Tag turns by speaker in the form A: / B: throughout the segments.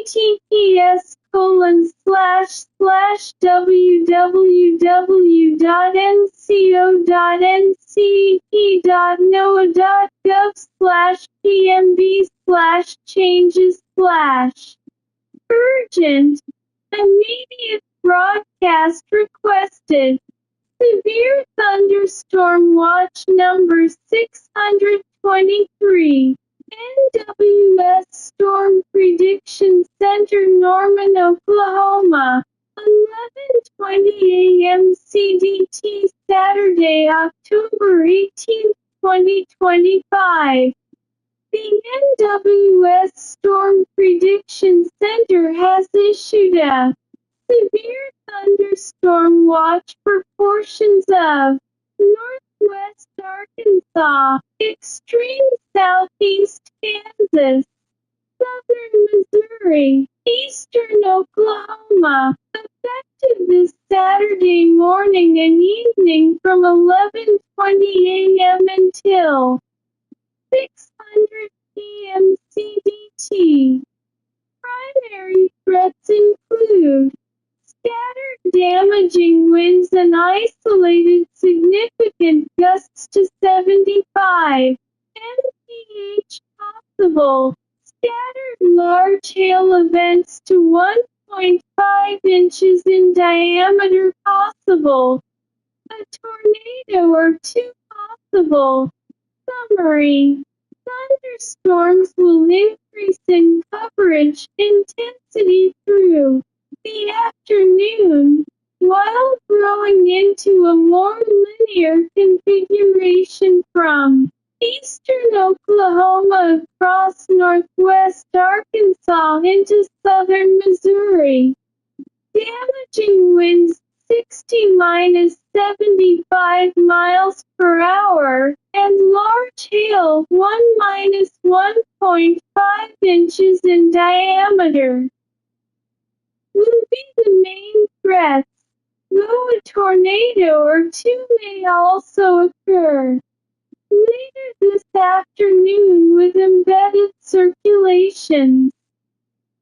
A: https://www.nco.nce.noaa/pmb/changes/urgent. Immediate broadcast requested. Severe thunderstorm watch number 623. NWS Storm Prediction Center, Norman, Oklahoma. 11:20 a.m. CDT, Saturday, October 18, 2025. The NWS Storm Prediction Center has issued a severe thunderstorm watch for portions of northwest Arkansas, extreme southeast Kansas, southern Missouri, eastern Oklahoma, effective this Saturday morning and evening from 11:20 a.m. until 6:00 p.m. CDT. Primary threats include scattered damaging winds and isolated significant gusts to 75 mph possible. Scattered large hail events to 1.5 inches in diameter possible. A tornado or two possible. Summary: thunderstorms will increase in coverage intensity through the afternoon, while growing into a more linear configuration from eastern Oklahoma across northwest Arkansas into southern Missouri. Damaging winds 60-75 miles per hour, and large hail 1-1.5 inches in diameter will be the main threats, though a tornado or two may also occur later this afternoon with embedded circulations.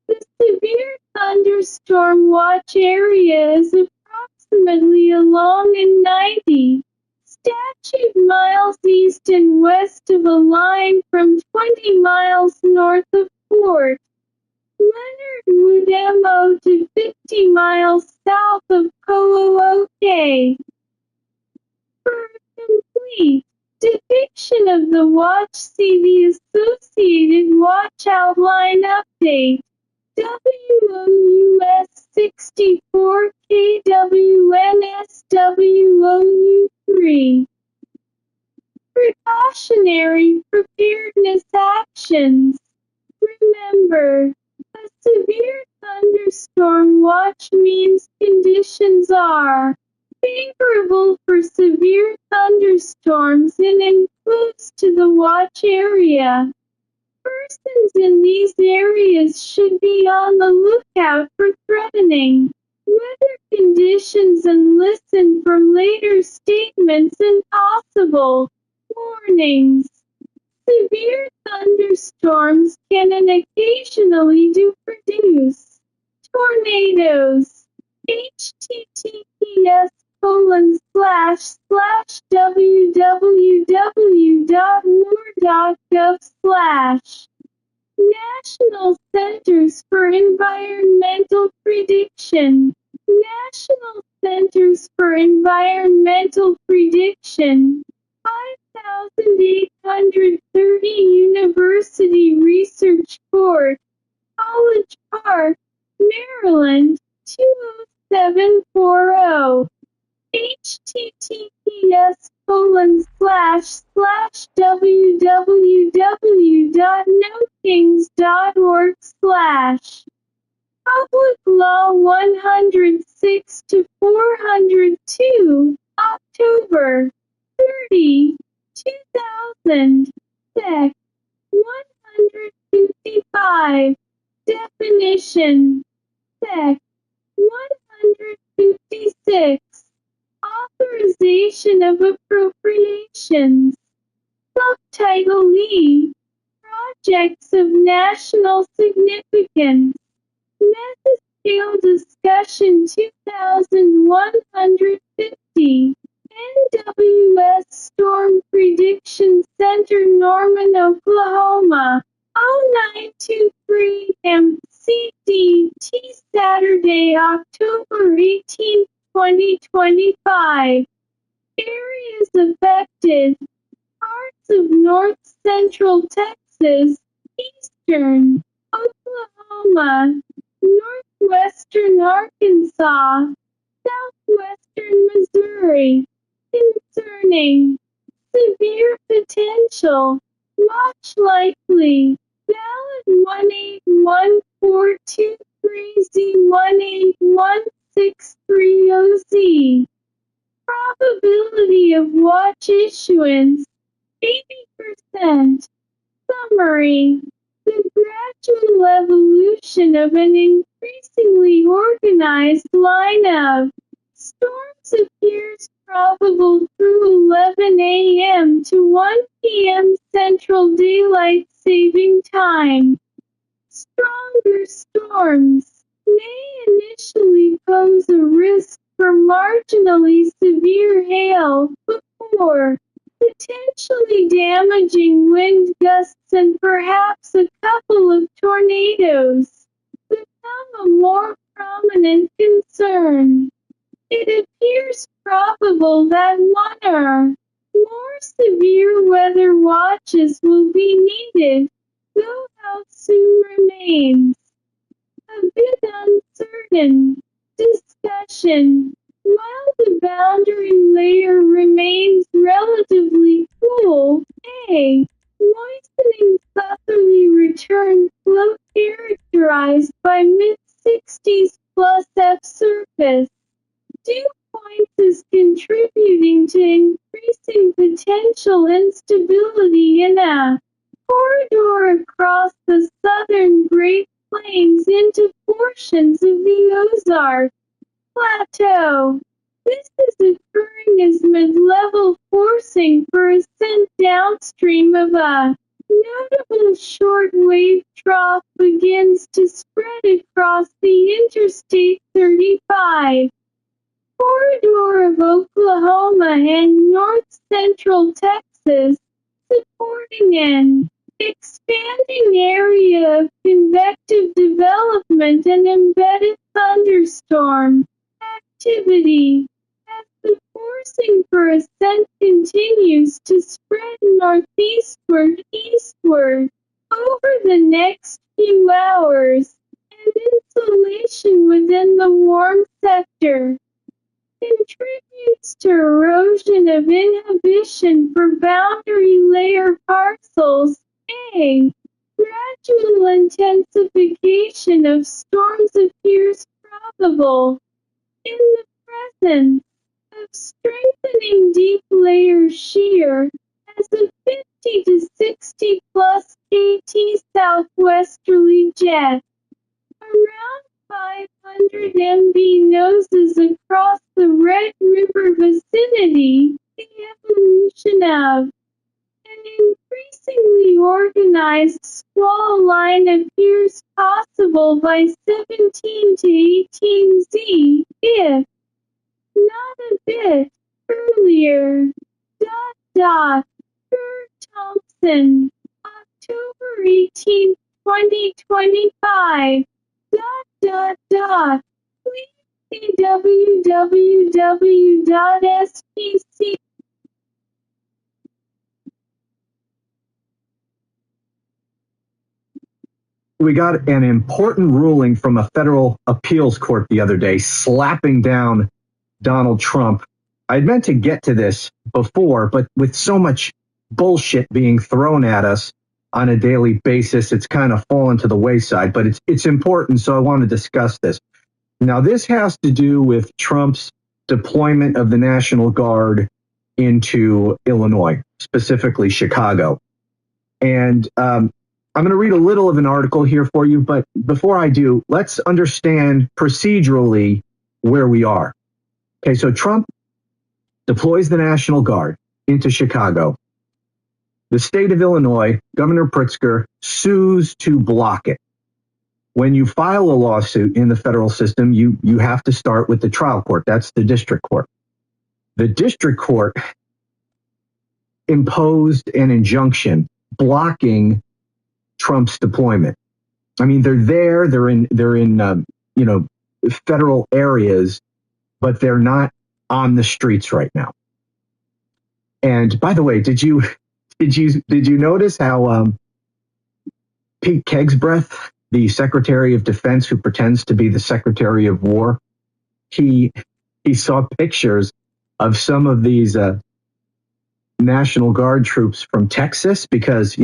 A: The severe thunderstorm watch area is approximately along in 90 statute miles east and west of a line from 20 miles north of Fort Leonard Wood MO to 50 miles south of Koooke. For a complete depiction of the watch, see the associated watch outline update. WOUS 64 KWNSWOU3. Precautionary preparedness actions. Remember, a severe thunderstorm watch means conditions are favorable for severe thunderstorms and includes to the watch area. Persons in these areas should be on the lookout for threatening weather conditions and listen for later statements and possible warnings. Severe thunderstorms can and occasionally do produce tornadoes. https://www.war.gov/ National Centers for Environmental Prediction. National Centers for Environmental Prediction. 5830 University Research Court, College Park, Maryland, 20740. https://www.nokings.org/ Public Law 106 to 402, October 30, 2000. Sec. 155. Definition. Sec. 156. Authorization of appropriations. Subtitle E. Projects of national significance. Mesoscale Discussion 2150. NWS Storm Prediction Center, Norman, Oklahoma. 0923 MCDT, Saturday, October 18, 2025. Areas affected: parts of north central Texas, eastern Oklahoma, northwestern Arkansas, southwestern Missouri. Concerning severe potential, watch likely. Valid 1814230Z18163OZ. Probability of watch issuance, 80%. Summary: the gradual evolution of an increasingly organized line of storms appears probable through 11 a.m. to 1 p.m. Central Daylight Saving Time. Stronger storms may initially pose a risk for marginally severe hail, before potentially damaging wind gusts and perhaps a couple of tornadoes become a more prominent concern. It appears probable that one or more severe weather watches will be needed, though how soon remains a bit uncertain. Discussion: while the boundary layer remains relatively cool, a moistening southerly return flow characterized by mid-60s plus F surface dew points is contributing to increasing potential instability in a corridor across the southern Great Plains into portions of the Ozark Plateau. This is occurring as mid-level forcing for ascent downstream of a notable short-wave trough begins to spread across the Interstate 35 corridor of Oklahoma and north-central Texas, supporting an expanding area of convective development and embedded thunderstorm activity. As the forcing for ascent continues to spread eastward over the next few hours, and insulation within the warm sector contributes to erosion of inhibition for boundary layer parcels. A gradual intensification of storms appears probable in the presence of strengthening deep layer shear as a 50 to 60 plus KT southwesterly jet around 500 MB noses across the Red River vicinity. The evolution of an increasingly organized squall line appears possible by 17 to 18Z, if not a bit earlier. Kurt Thompson, October 18, 2025. Please see www.spc.
B: We got an important ruling from a federal appeals court the other day, slapping down Donald Trump. I'd meant to get to this before, but with so much bullshit being thrown at us on a daily basis, it's kind of fallen to the wayside, but it's important, so I want to discuss this. Now, this has to do with Trump's deployment of the National Guard into Illinois, specifically Chicago. And I'm going to read a little of an article here for you, but before I do, let's understand procedurally where we are. Okay, so Trump deploys the National Guard into Chicago. The state of Illinois, Governor Pritzker, sues to block it. when you file a lawsuit in the federal system, you have to start with the trial court. That's the district court. The district court imposed an injunction blocking Trump's deployment. I mean, they're in federal areas, but they're not on the streets right now. And by the way, did you notice how Pete Kegsbreath, the Secretary of Defense who pretends to be the Secretary of War, he saw pictures of some of these National Guard troops from Texas because,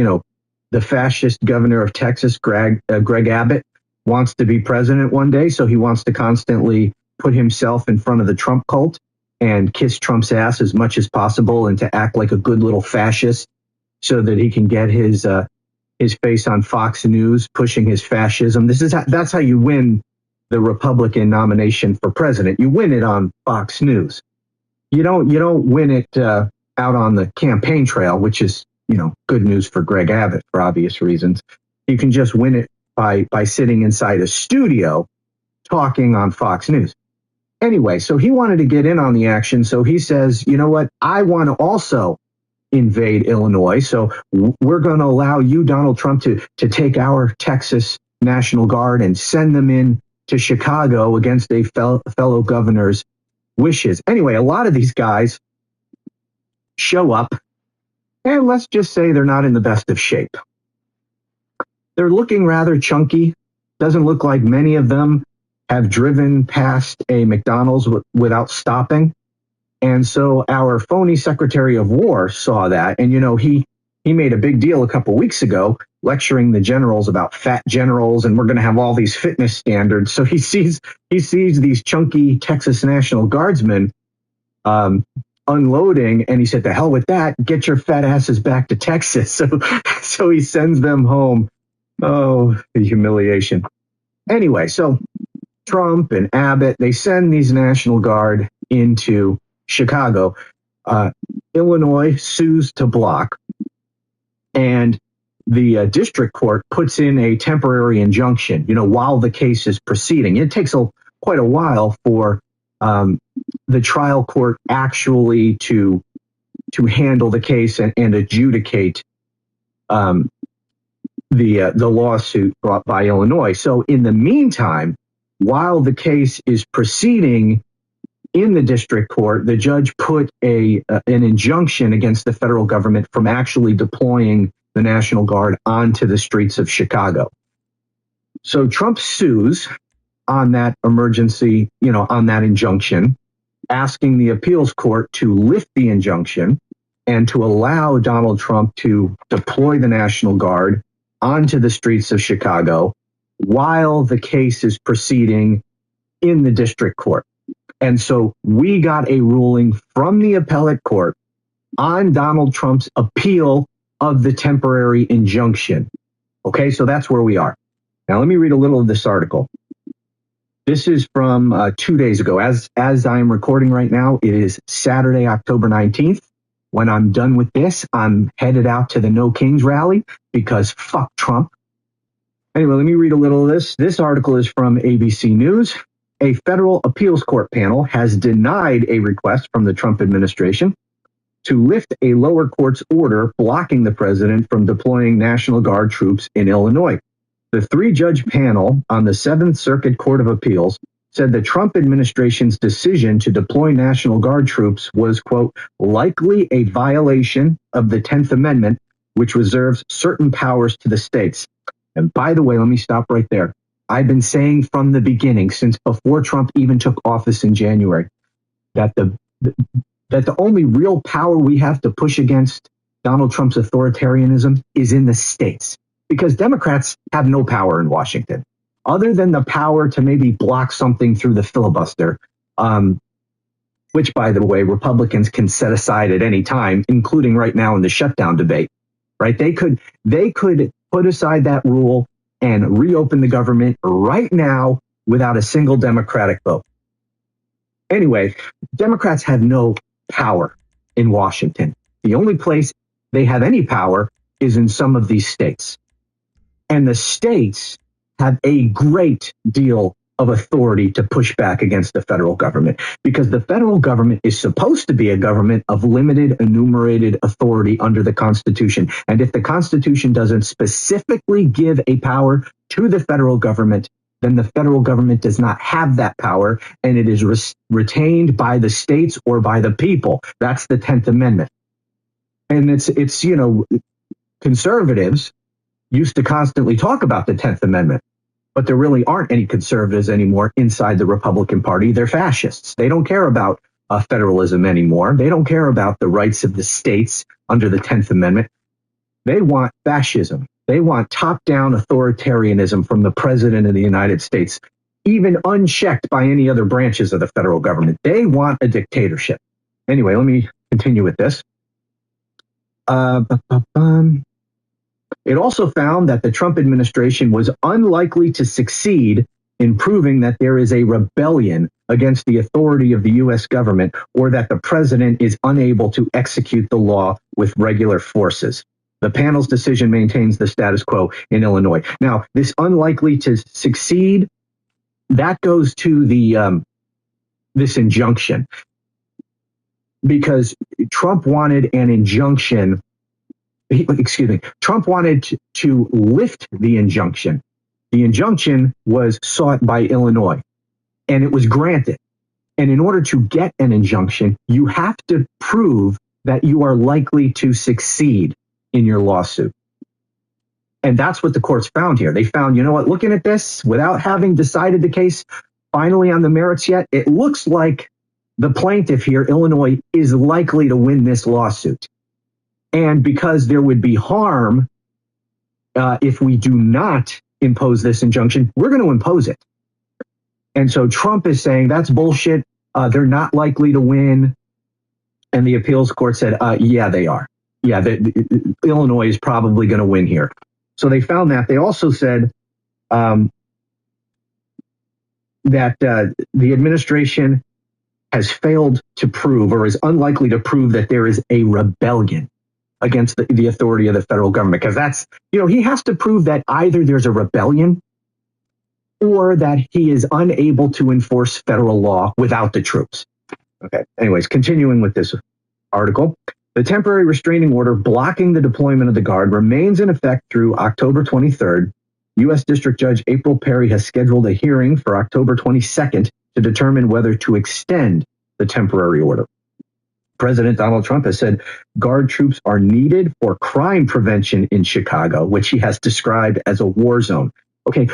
B: the fascist governor of Texas, Greg Abbott, wants to be president one day. So he wants to constantly put himself in front of the Trump cult and kiss Trump's ass as much as possible and to act like a good little fascist so that he can get his face on Fox News pushing his fascism. That's how you win the Republican nomination for president. You win it on Fox News. You don't win it out on the campaign trail, which is, good news for Greg Abbott for obvious reasons. You can just win it by sitting inside a studio talking on Fox News. Anyway, so he wanted to get in on the action. So he says, you know what? I want to also invade Illinois. So we're going to allow you, Donald Trump, to take our Texas National Guard and send them in to Chicago against a fellow governor's wishes. Anyway, a lot of these guys show up, and let's just say they're not in the best of shape. They're looking rather chunky. Doesn't look like many of them have driven past a McDonald's without stopping. And so our phony Secretary of War saw that. And, he made a big deal a couple weeks ago lecturing the generals about fat generals, and we're going to have all these fitness standards. So he sees these chunky Texas National Guardsmen unloading, and he said, "The hell with that! Get your fat asses back to Texas." So he sends them home. Oh, the humiliation. Anyway, so Trump and Abbott, they send these National Guard into Chicago. Illinois sues to block, and the district court puts in a temporary injunction, while the case is proceeding. It takes quite a while for the trial court actually to handle the case and adjudicate the lawsuit brought by Illinois. So in the meantime, while the case is proceeding in the district court, the judge put an injunction against the federal government from actually deploying the National Guard onto the streets of Chicago. So Trump sues on that emergency, on that injunction, asking the appeals court to lift the injunction and to allow Donald Trump to deploy the National Guard onto the streets of Chicago while the case is proceeding in the district court. And so we got a ruling from the appellate court on Donald Trump's appeal of the temporary injunction. Okay, so that's where we are. Now, let me read a little of this article. This is from 2 days ago. As I'm recording right now, it is Saturday, October 19th. When I'm done with this, I'm headed out to the No Kings rally because fuck Trump. Anyway, let me read a little of this. This article is from ABC News. A federal appeals court panel has denied a request from the Trump administration to lift a lower court's order blocking the president from deploying National Guard troops in Illinois. The three-judge panel on the Seventh Circuit Court of Appeals said the Trump administration's decision to deploy National Guard troops was, quote, likely a violation of the 10th Amendment, which reserves certain powers to the states. And by the way, let me stop right there. I've been saying from the beginning, since before Trump even took office in January, that the only real power we have to push against Donald Trump's authoritarianism is in the states, because Democrats have no power in Washington, other than the power to maybe block something through the filibuster, which, by the way, Republicans can set aside at any time, including right now in the shutdown debate. Right? They could put aside that rule and reopen the government right now without a single Democratic vote. Anyway, Democrats have no power in Washington. The only place they have any power is in some of these states. And the states have a great deal of authority to push back against the federal government, because the federal government is supposed to be a government of limited enumerated authority under the Constitution. And if the Constitution doesn't specifically give a power to the federal government, then the federal government does not have that power, and it is retained by the states or by the people. That's the 10th Amendment. And it's conservatives used to constantly talk about the 10th Amendment, but there really aren't any conservatives anymore inside the Republican Party. They're fascists. They don't care about federalism anymore. They don't care about the rights of the states under the 10th Amendment. They want fascism. They want top-down authoritarianism from the president of the United States, even unchecked by any other branches of the federal government. They want a dictatorship. Anyway, let me continue with this. It also found that the Trump administration was unlikely to succeed in proving that there is a rebellion against the authority of the U.S. government, or that the president is unable to execute the law with regular forces. The panel's decision maintains the status quo in Illinois. Now, this unlikely to succeed, that goes to the this injunction, because Trump wanted an injunction. Trump wanted to lift the injunction. The injunction was sought by Illinois, and it was granted. And in order to get an injunction, you have to prove that you are likely to succeed in your lawsuit. And that's what the courts found here. They found, looking at this, without having decided the case finally on the merits yet, it looks like the plaintiff here, Illinois, is likely to win this lawsuit. And because there would be harm if we do not impose this injunction, we're going to impose it. And so Trump is saying that's bullshit. They're not likely to win. And the appeals court said, yeah, they are. Yeah, Illinois is probably going to win here. So they found that. They also said that the administration has failed to prove, or is unlikely to prove, that there is a rebellion against the authority of the federal government. Because that's, he has to prove that either there's a rebellion or that he is unable to enforce federal law without the troops. Okay. Anyways, continuing with this article. The temporary restraining order blocking the deployment of the Guard remains in effect through October 23rd. U.S. District Judge April Perry has scheduled a hearing for October 22nd to determine whether to extend the temporary order. President Donald Trump has said Guard troops are needed for crime prevention in Chicago, which he has described as a war zone. Okay,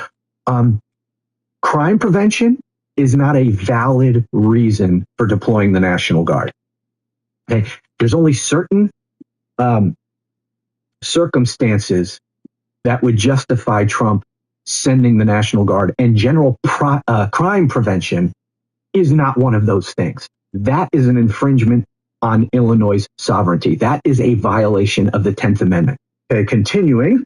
B: crime prevention is not a valid reason for deploying the National Guard. Okay, there's only certain circumstances that would justify Trump sending the National Guard, and general crime prevention is not one of those things. That is an infringement on Illinois' sovereignty. That is a violation of the 10th Amendment. Okay, continuing,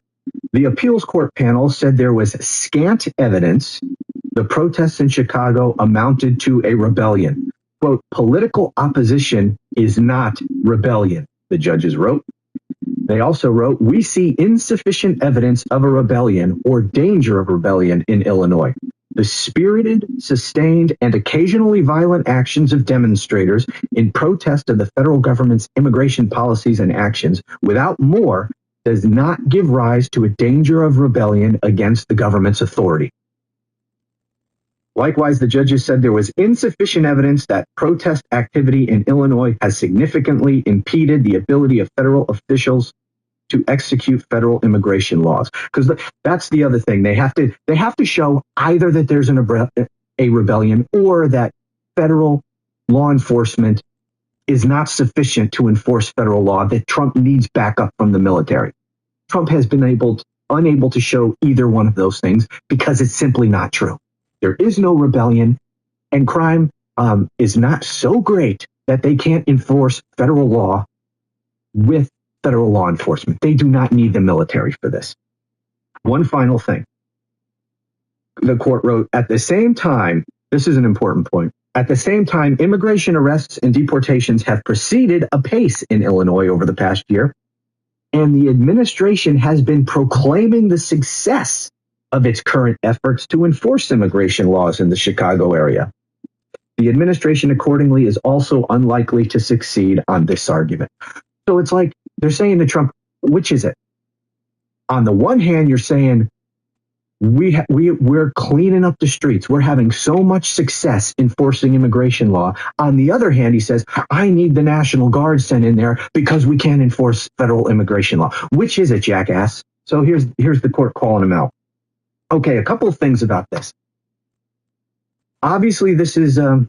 B: the appeals court panel said there was scant evidence the protests in Chicago amounted to a rebellion. Quote, political opposition is not rebellion, the judges wrote. They also wrote, we see insufficient evidence of a rebellion or danger of rebellion in Illinois. The spirited, sustained, and occasionally violent actions of demonstrators in protest of the federal government's immigration policies and actions without more does not give rise to a danger of rebellion against the government's authority. Likewise, the judges said there was insufficient evidence that protest activity in Illinois has significantly impeded the ability of federal officials to execute federal immigration laws. Because that's the other thing. They have to show either that there's a rebellion, or that federal law enforcement is not sufficient to enforce federal law, that Trump needs backup from the military. Trump has been unable to show either one of those things because it's simply not true. There is no rebellion, and crime is not so great that they can't enforce federal law with federal law enforcement. They do not need the military for this. One final thing. The court wrote, at the same time, this is an important point, at the same time, immigration arrests and deportations have proceeded apace in Illinois over the past year, and the administration has been proclaiming the success of its current efforts to enforce immigration laws in the Chicago area. The administration accordingly is also unlikely to succeed on this argument. So it's like they're saying to Trump, which is it? On the one hand, you're saying we're cleaning up the streets. We're having so much success enforcing immigration law. On the other hand, he says, I need the National Guard sent in there because we can't enforce federal immigration law. Which is it, jackass? So here's the court calling him out. Okay, a couple of things about this. Obviously, this is going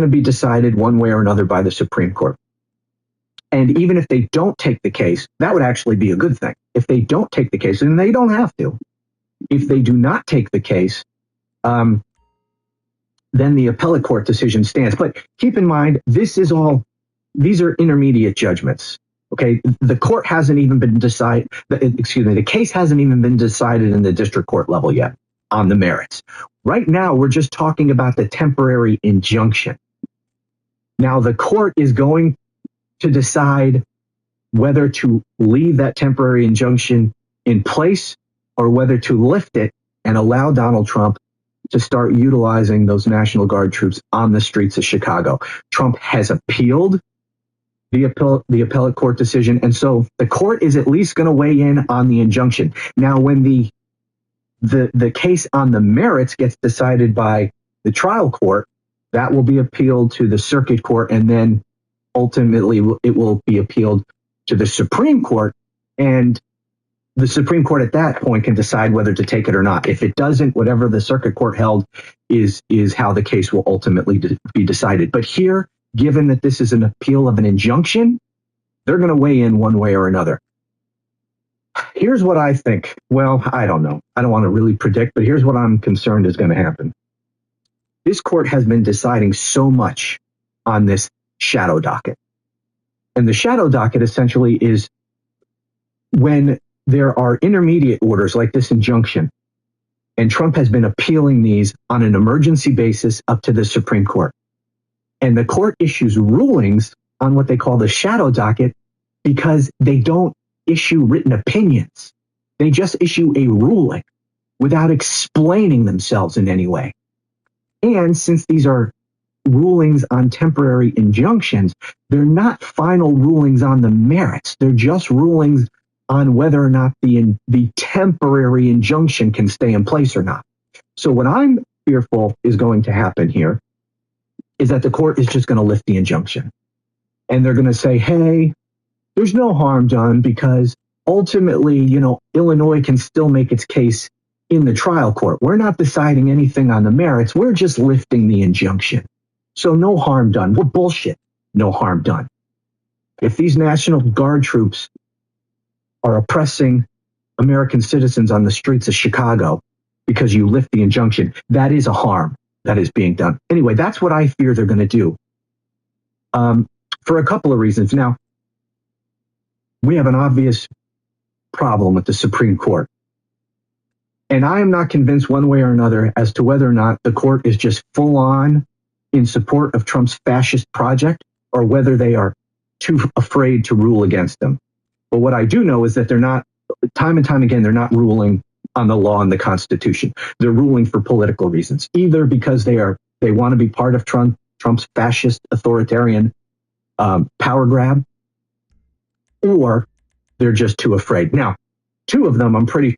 B: to be decided one way or another by the Supreme Court. And even if they don't take the case, that would actually be a good thing. If they don't take the case, and they don't have to, if they do not take the case, then the appellate court decision stands. But keep in mind, these are intermediate judgments. Okay, the court hasn't even been decided. The case hasn't even been decided in the district court level yet on the merits. Right now, we're just talking about the temporary injunction. Now, the court is going to decide whether to leave that temporary injunction in place or whether to lift it and allow Donald Trump to start utilizing those National Guard troops on the streets of Chicago. Trump has appealed the appellate court decision, and so the court is at least going to weigh in on the injunction. Now, when the case on the merits gets decided by the trial court, that will be appealed to the circuit court, and then ultimately it will be appealed to the Supreme Court, and the Supreme Court at that point can decide whether to take it or not. If it doesn't, whatever the circuit court held is how the case will ultimately be decided. But here, given that this is an appeal of an injunction, they're going to weigh in one way or another. Here's what I think. Well, I don't know. I don't want to really predict, but here's what I'm concerned is going to happen. This court has been deciding so much on this shadow docket. And the shadow docket essentially is when there are intermediate orders like this injunction, and Trump has been appealing these on an emergency basis up to the Supreme Court. And the court issues rulings on what they call the shadow docket because they don't issue written opinions. They just issue a ruling without explaining themselves in any way. And since these are rulings on temporary injunctions, they're not final rulings on the merits. They're just rulings on whether or not the temporary injunction can stay in place or not. So what I'm fearful is going to happen here is that the court is just going to lift the injunction. And they're going to say, hey, there's no harm done because ultimately, Illinois can still make its case in the trial court. We're not deciding anything on the merits. We're just lifting the injunction. So no harm done. What bullshit? No harm done. If these National Guard troops are oppressing American citizens on the streets of Chicago because you lift the injunction, that is a harm that is being done. Anyway, that's what I fear they're going to do for a couple of reasons. Now, we have an obvious problem with the Supreme Court. And I am not convinced one way or another as to whether or not the court is just full on in support of Trump's fascist project or whether they are too afraid to rule against them. But what I do know is that they're not, time and time again, they're not ruling on the law and the Constitution. They're ruling for political reasons, either because they want to be part of Trump's fascist authoritarian power grab, or they're just too afraid. Now, two of them I'm pretty